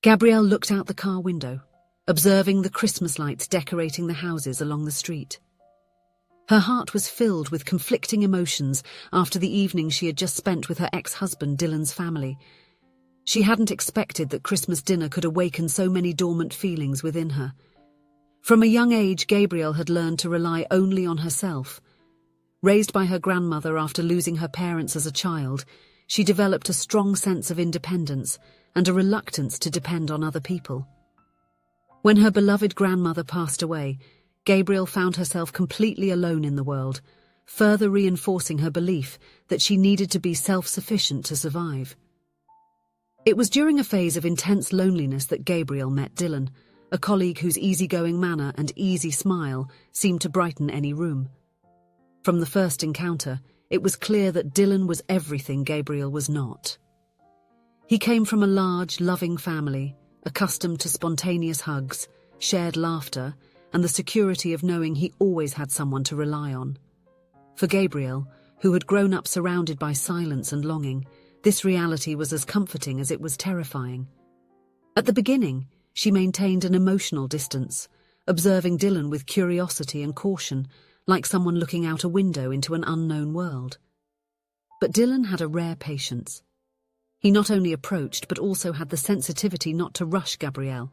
Gabrielle looked out the car window, observing the Christmas lights decorating the houses along the street. Her heart was filled with conflicting emotions after the evening she had just spent with her ex-husband Dylan's family. She hadn't expected that Christmas dinner could awaken so many dormant feelings within her. From a young age, Gabrielle had learned to rely only on herself. Raised by her grandmother after losing her parents as a child, she developed a strong sense of independence and a reluctance to depend on other people. When her beloved grandmother passed away, Gabrielle found herself completely alone in the world, further reinforcing her belief that she needed to be self-sufficient to survive. It was during a phase of intense loneliness that Gabrielle met Dylan, a colleague whose easygoing manner and easy smile seemed to brighten any room. From the first encounter, it was clear that Dylan was everything Gabrielle was not. He came from a large, loving family, accustomed to spontaneous hugs, shared laughter, and the security of knowing he always had someone to rely on. For Gabrielle, who had grown up surrounded by silence and longing, this reality was as comforting as it was terrifying. At the beginning, she maintained an emotional distance, observing Dylan with curiosity and caution, like someone looking out a window into an unknown world. But Dylan had a rare patience. He not only approached but also had the sensitivity not to rush Gabrielle.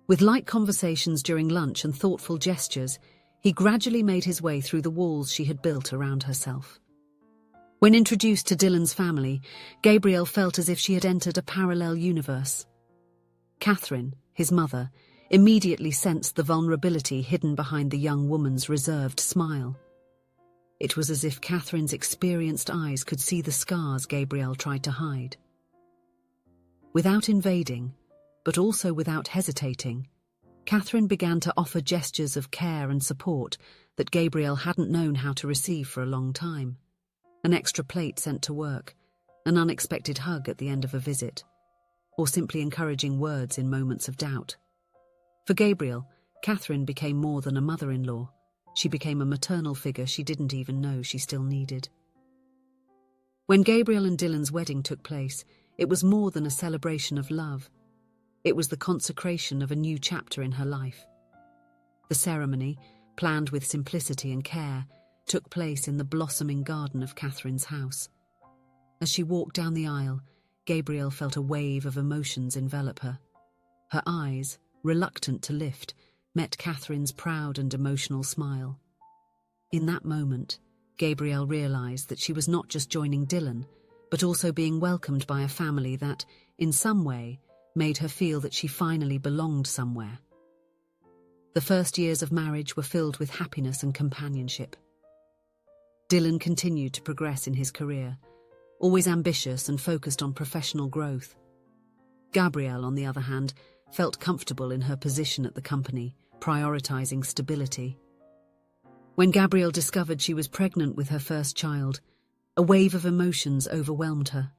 With light conversations during lunch and thoughtful gestures, he gradually made his way through the walls she had built around herself. When introduced to Dylan's family, Gabrielle felt as if she had entered a parallel universe. Catherine, his mother, immediately sensed the vulnerability hidden behind the young woman's reserved smile. It was as if Catherine's experienced eyes could see the scars Gabrielle tried to hide. Without invading, but also without hesitating, Catherine began to offer gestures of care and support that Gabrielle hadn't known how to receive for a long time. An extra plate sent to work, an unexpected hug at the end of a visit, or simply encouraging words in moments of doubt. For Gabrielle, Catherine became more than a mother-in-law. She became a maternal figure she didn't even know she still needed. When Gabrielle and Dylan's wedding took place, it was more than a celebration of love. It was the consecration of a new chapter in her life. The ceremony, planned with simplicity and care, took place in the blossoming garden of Catherine's house. As she walked down the aisle, Gabrielle felt a wave of emotions envelop her. Her eyes, reluctant to lift, met Catherine's proud and emotional smile. In that moment, Gabrielle realized that she was not just joining Dylan, but also being welcomed by a family that, in some way, made her feel that she finally belonged somewhere. The first years of marriage were filled with happiness and companionship. Dylan continued to progress in his career, always ambitious and focused on professional growth. Gabrielle, on the other hand, felt comfortable in her position at the company, prioritizing stability. When Gabrielle discovered she was pregnant with her first child, a wave of emotions overwhelmed her.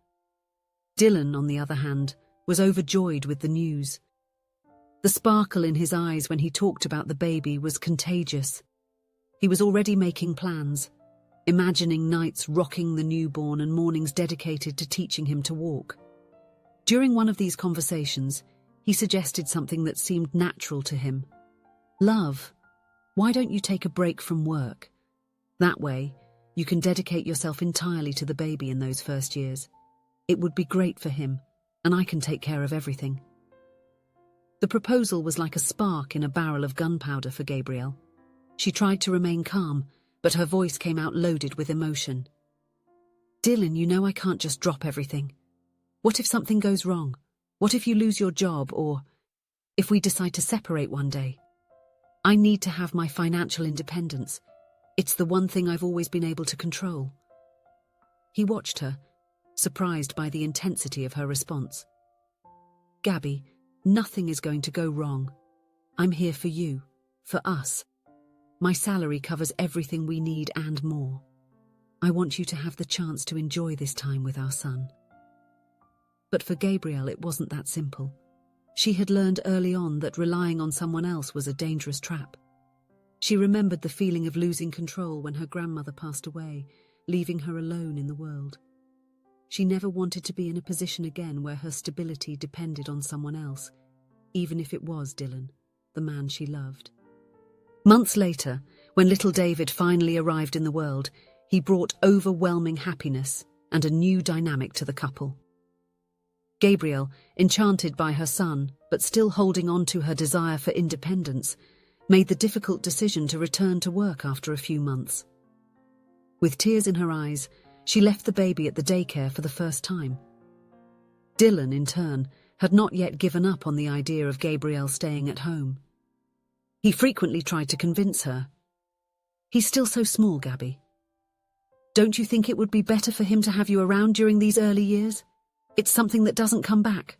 Dylan, on the other hand, was overjoyed with the news. The sparkle in his eyes when he talked about the baby was contagious. He was already making plans, imagining nights rocking the newborn and mornings dedicated to teaching him to walk. During one of these conversations, he suggested something that seemed natural to him. "Love, why don't you take a break from work? That way, you can dedicate yourself entirely to the baby in those first years. It would be great for him, and I can take care of everything." The proposal was like a spark in a barrel of gunpowder for Gabrielle. She tried to remain calm, but her voice came out loaded with emotion. "Dylan, you know I can't just drop everything. What if something goes wrong? What if you lose your job, or if we decide to separate one day? I need to have my financial independence. It's the one thing I've always been able to control." He watched her, surprised by the intensity of her response. "Gabby, nothing is going to go wrong. I'm here for you, for us. My salary covers everything we need and more. I want you to have the chance to enjoy this time with our son." But for Gabrielle, it wasn't that simple. She had learned early on that relying on someone else was a dangerous trap. She remembered the feeling of losing control when her grandmother passed away, leaving her alone in the world. She never wanted to be in a position again where her stability depended on someone else, even if it was Dylan, the man she loved. Months later, when little David finally arrived in the world, he brought overwhelming happiness and a new dynamic to the couple. Gabrielle, enchanted by her son, but still holding on to her desire for independence, made the difficult decision to return to work after a few months. With tears in her eyes, she left the baby at the daycare for the first time. Dylan, in turn, had not yet given up on the idea of Gabrielle staying at home. He frequently tried to convince her. "He's still so small, Gabby. Don't you think it would be better for him to have you around during these early years? It's something that doesn't come back."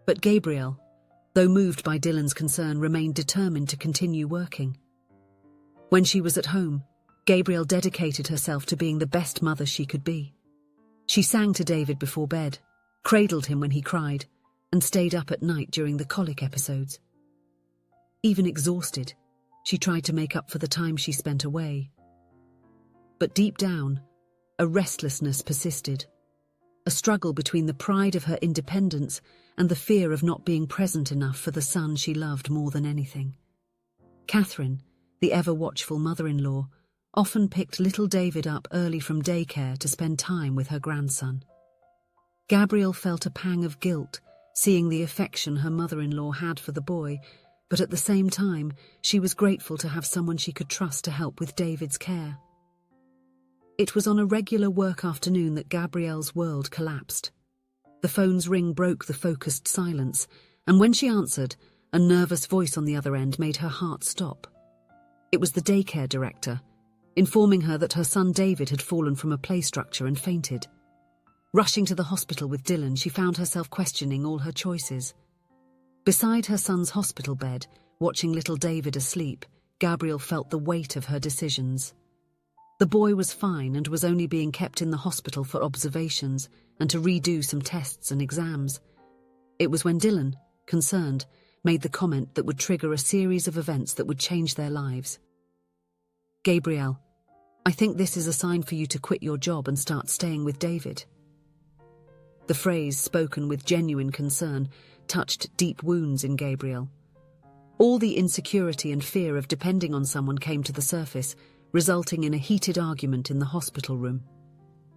But Gabrielle, though moved by Dylan's concern, remained determined to continue working. When she was at home, Gabrielle dedicated herself to being the best mother she could be. She sang to David before bed, cradled him when he cried, and stayed up at night during the colic episodes. Even exhausted, she tried to make up for the time she spent away. But deep down, a restlessness persisted, a struggle between the pride of her independence and the fear of not being present enough for the son she loved more than anything. Catherine, the ever-watchful mother-in-law, often picked little David up early from daycare to spend time with her grandson. Gabrielle felt a pang of guilt, seeing the affection her mother-in-law had for the boy, but at the same time, she was grateful to have someone she could trust to help with David's care. It was on a regular work afternoon that Gabrielle's world collapsed. The phone's ring broke the focused silence, and when she answered, a nervous voice on the other end made her heart stop. It was the daycare director, informing her that her son David had fallen from a play structure and fainted. Rushing to the hospital with Dylan, she found herself questioning all her choices. Beside her son's hospital bed, watching little David asleep, Gabrielle felt the weight of her decisions. The boy was fine and was only being kept in the hospital for observations and to redo some tests and exams. It was when Dylan, concerned, made the comment that would trigger a series of events that would change their lives. "Gabrielle, I think this is a sign for you to quit your job and start staying with David." The phrase, spoken with genuine concern, touched deep wounds in Gabrielle. All the insecurity and fear of depending on someone came to the surface, resulting in a heated argument in the hospital room.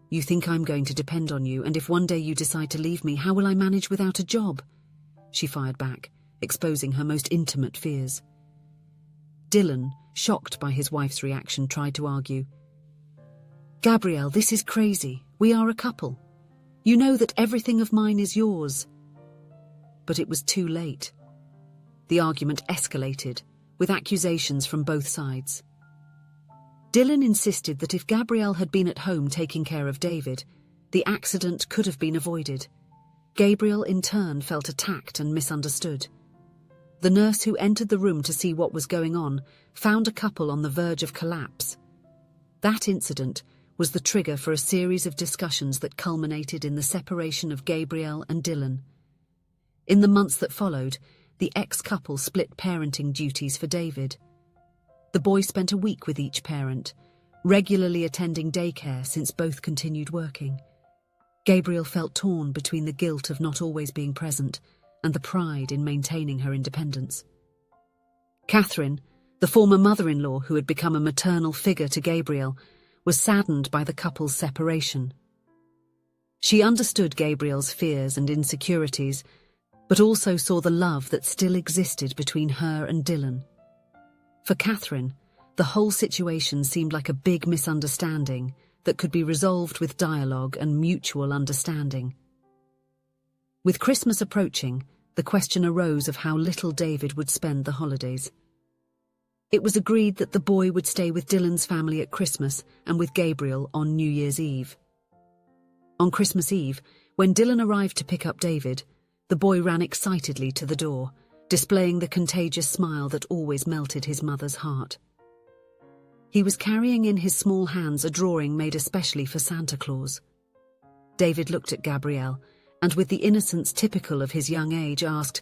"You think I'm going to depend on you, and if one day you decide to leave me, how will I manage without a job?" she fired back, exposing her most intimate fears. Dylan, shocked by his wife's reaction, tried to argue. "Gabrielle, this is crazy. We are a couple. You know that everything of mine is yours." But it was too late. The argument escalated, with accusations from both sides. Dylan insisted that if Gabrielle had been at home taking care of David, the accident could have been avoided. Gabrielle, in turn, felt attacked and misunderstood. The nurse who entered the room to see what was going on found a couple on the verge of collapse. That incident was the trigger for a series of discussions that culminated in the separation of Gabrielle and Dylan. In the months that followed, the ex-couple split parenting duties for David. The boy spent a week with each parent, regularly attending daycare since both continued working. Gabrielle felt torn between the guilt of not always being present and the pride in maintaining her independence. Catherine, the former mother-in-law who had become a maternal figure to Gabrielle, was saddened by the couple's separation. She understood Gabrielle's fears and insecurities, but also saw the love that still existed between her and Dylan. For Catherine, the whole situation seemed like a big misunderstanding that could be resolved with dialogue and mutual understanding. With Christmas approaching, the question arose of how little David would spend the holidays. It was agreed that the boy would stay with Dylan's family at Christmas and with Gabrielle on New Year's Eve. On Christmas Eve, when Dylan arrived to pick up David, the boy ran excitedly to the door, displaying the contagious smile that always melted his mother's heart. He was carrying in his small hands a drawing made especially for Santa Claus. David looked at Gabrielle, and with the innocence typical of his young age, asked,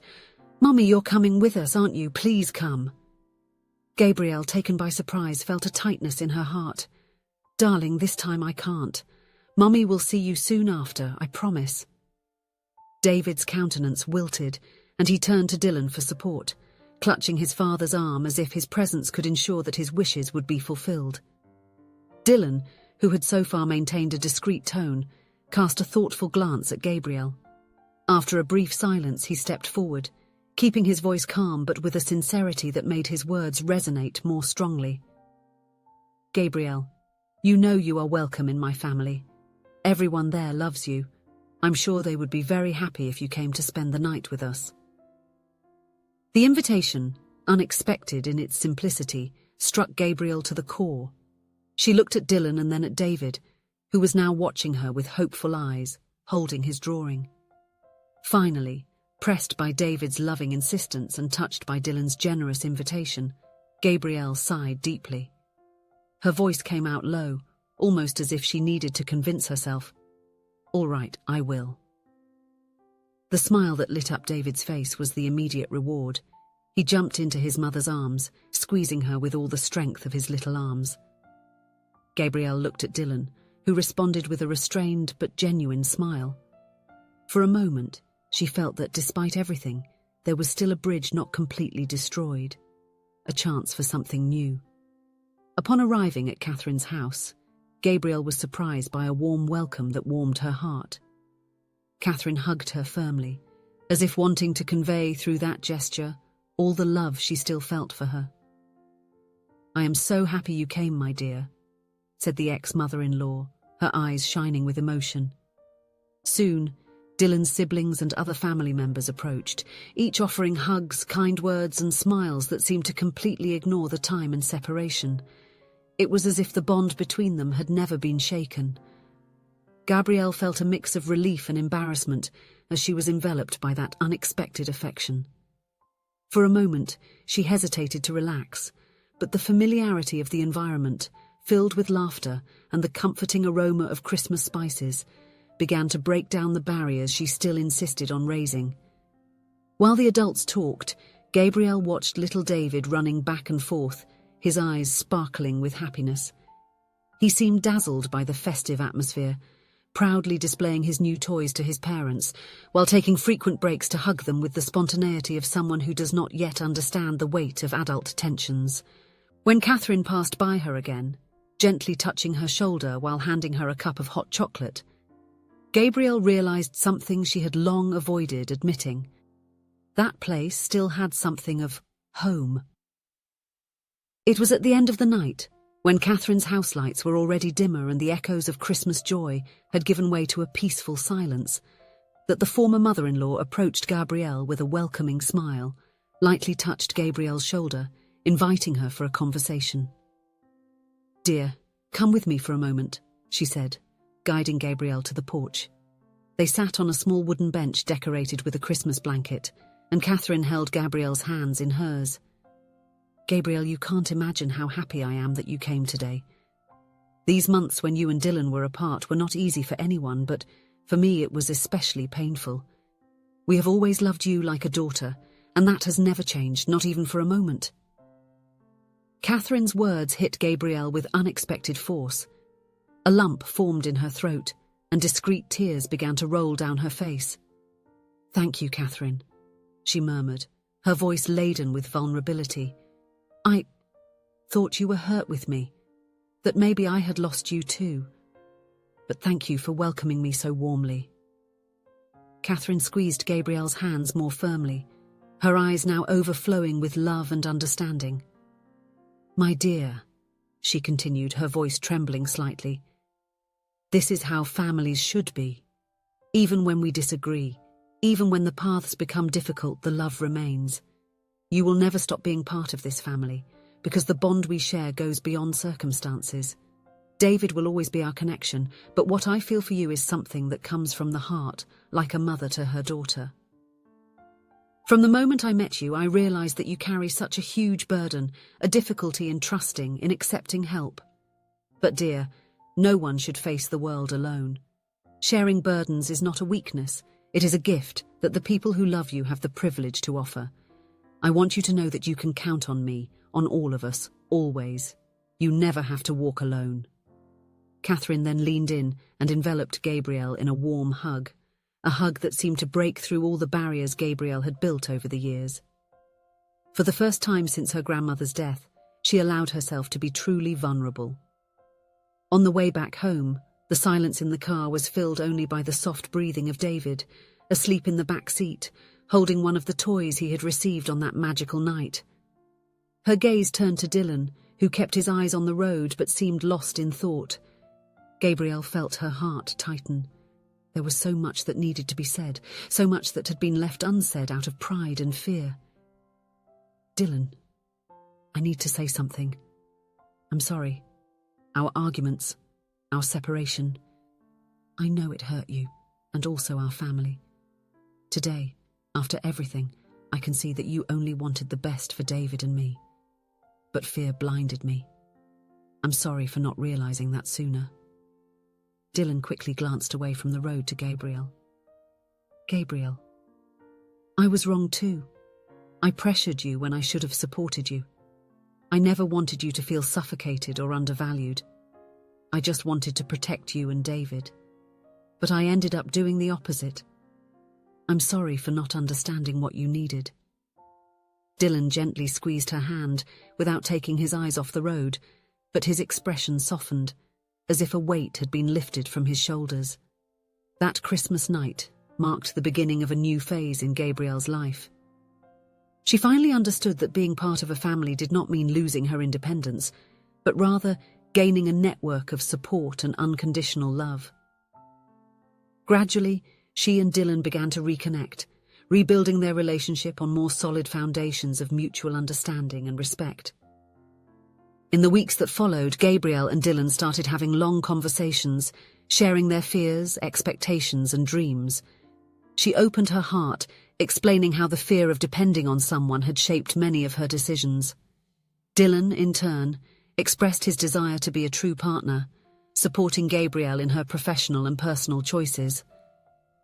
"Mummy, you're coming with us, aren't you? Please come." Gabrielle, taken by surprise, felt a tightness in her heart. "Darling, this time I can't. Mummy will see you soon after, I promise. David's countenance wilted, and he turned to Dylan for support, clutching his father's arm as if his presence could ensure that his wishes would be fulfilled. Dylan, who had so far maintained a discreet tone, cast a thoughtful glance at Gabriel. After a brief silence, he stepped forward, keeping his voice calm but with a sincerity that made his words resonate more strongly. Gabriel, you know you are welcome in my family. Everyone there loves you. I'm sure they would be very happy if you came to spend the night with us. The invitation, unexpected in its simplicity, struck Gabriel to the core. She looked at Dylan and then at David, who was now watching her with hopeful eyes, holding his drawing. Finally, pressed by David's loving insistence and touched by Dylan's generous invitation, Gabrielle sighed deeply. Her voice came out low, almost as if she needed to convince herself. All right, I will. The smile that lit up David's face was the immediate reward. He jumped into his mother's arms, squeezing her with all the strength of his little arms. Gabrielle looked at Dylan, who responded with a restrained but genuine smile. For a moment, she felt that despite everything, there was still a bridge not completely destroyed, a chance for something new. Upon arriving at Catherine's house, Gabrielle was surprised by a warm welcome that warmed her heart. Catherine hugged her firmly, as if wanting to convey through that gesture all the love she still felt for her. I am so happy you came, my dear, said the ex-mother-in-law, her eyes shining with emotion. Soon, Dylan's siblings and other family members approached, each offering hugs, kind words and smiles that seemed to completely ignore the time and separation. It was as if the bond between them had never been shaken. Gabrielle felt a mix of relief and embarrassment as she was enveloped by that unexpected affection. For a moment, she hesitated to relax, but the familiarity of the environment, filled with laughter and the comforting aroma of Christmas spices, began to break down the barriers she still insisted on raising. While the adults talked, Gabrielle watched little David running back and forth, his eyes sparkling with happiness. He seemed dazzled by the festive atmosphere, proudly displaying his new toys to his parents, while taking frequent breaks to hug them with the spontaneity of someone who does not yet understand the weight of adult tensions. When Catherine passed by her again, gently touching her shoulder while handing her a cup of hot chocolate, Gabrielle realized something she had long avoided admitting. That place still had something of home. It was at the end of the night, when Catherine's house lights were already dimmer and the echoes of Christmas joy had given way to a peaceful silence, that the former mother-in-law approached Gabrielle with a welcoming smile, lightly touched Gabrielle's shoulder, inviting her for a conversation. "Dear, come with me for a moment," she said, guiding Gabrielle to the porch. They sat on a small wooden bench decorated with a Christmas blanket, and Catherine held Gabrielle's hands in hers. "Gabrielle, you can't imagine how happy I am that you came today. These months when you and Dylan were apart were not easy for anyone, but for me it was especially painful. We have always loved you like a daughter, and that has never changed, not even for a moment." Catherine's words hit Gabrielle with unexpected force. A lump formed in her throat, and discreet tears began to roll down her face. "Thank you, Catherine," she murmured, her voice laden with vulnerability. "I thought you were hurt with me, that maybe I had lost you too. But thank you for welcoming me so warmly." Catherine squeezed Gabrielle's hands more firmly, her eyes now overflowing with love and understanding. "My dear," she continued, her voice trembling slightly, "this is how families should be. Even when we disagree, even when the paths become difficult, the love remains. You will never stop being part of this family, because the bond we share goes beyond circumstances. David will always be our connection, but what I feel for you is something that comes from the heart, like a mother to her daughter. From the moment I met you, I realized that you carry such a huge burden, a difficulty in trusting, in accepting help. But dear, no one should face the world alone. Sharing burdens is not a weakness, it is a gift that the people who love you have the privilege to offer. I want you to know that you can count on me, on all of us, always. You never have to walk alone." Catherine then leaned in and enveloped Gabriel in a warm hug, a hug that seemed to break through all the barriers Gabriel had built over the years. For the first time since her grandmother's death, she allowed herself to be truly vulnerable. On the way back home, the silence in the car was filled only by the soft breathing of David, asleep in the back seat, holding one of the toys he had received on that magical night. Her gaze turned to Dylan, who kept his eyes on the road but seemed lost in thought. Gabriel felt her heart tighten. There was so much that needed to be said, so much that had been left unsaid out of pride and fear. "Dylan, I need to say something. I'm sorry. Our arguments, our separation. I know it hurt you, and also our family. Today, after everything, I can see that you only wanted the best for David and me. But fear blinded me. I'm sorry for not realizing that sooner." Dylan quickly glanced away from the road to Gabriel. "Gabriel, I was wrong too. I pressured you when I should have supported you. I never wanted you to feel suffocated or undervalued. I just wanted to protect you and David. But I ended up doing the opposite. I'm sorry for not understanding what you needed." Dylan gently squeezed her hand without taking his eyes off the road, but his expression softened, as if a weight had been lifted from his shoulders. That Christmas night marked the beginning of a new phase in Gabriel's life. She finally understood that being part of a family did not mean losing her independence, but rather gaining a network of support and unconditional love. Gradually, she and Dylan began to reconnect, rebuilding their relationship on more solid foundations of mutual understanding and respect. In the weeks that followed, Gabriel and Dylan started having long conversations, sharing their fears, expectations, and dreams. She opened her heart, explaining how the fear of depending on someone had shaped many of her decisions. Dylan, in turn, expressed his desire to be a true partner, supporting Gabriel in her professional and personal choices.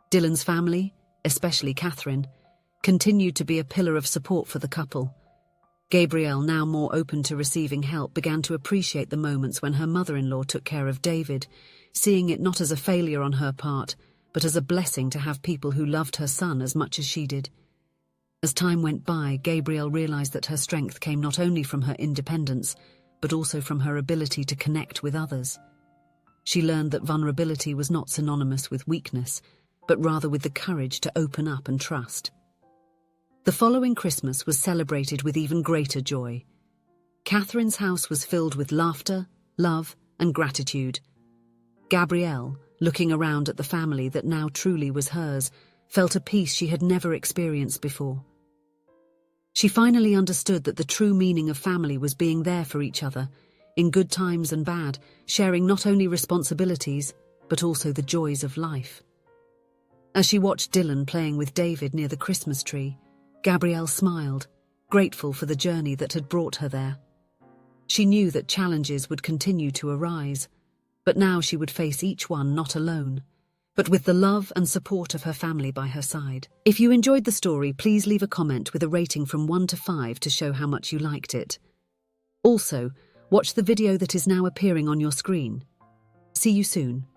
Dylan's family, especially Catherine, continued to be a pillar of support for the couple. Gabrielle, now more open to receiving help, began to appreciate the moments when her mother-in-law took care of David, seeing it not as a failure on her part, but as a blessing to have people who loved her son as much as she did. As time went by, Gabrielle realized that her strength came not only from her independence, but also from her ability to connect with others. She learned that vulnerability was not synonymous with weakness, but rather with the courage to open up and trust. The following Christmas was celebrated with even greater joy. Catherine's house was filled with laughter, love, and gratitude. Gabrielle, looking around at the family that now truly was hers, felt a peace she had never experienced before. She finally understood that the true meaning of family was being there for each other, in good times and bad, sharing not only responsibilities, but also the joys of life. As she watched Dylan playing with David near the Christmas tree, Gabrielle smiled, grateful for the journey that had brought her there. She knew that challenges would continue to arise, but now she would face each one not alone, but with the love and support of her family by her side. If you enjoyed the story, please leave a comment with a rating from 1 to 5 to show how much you liked it. Also, watch the video that is now appearing on your screen. See you soon.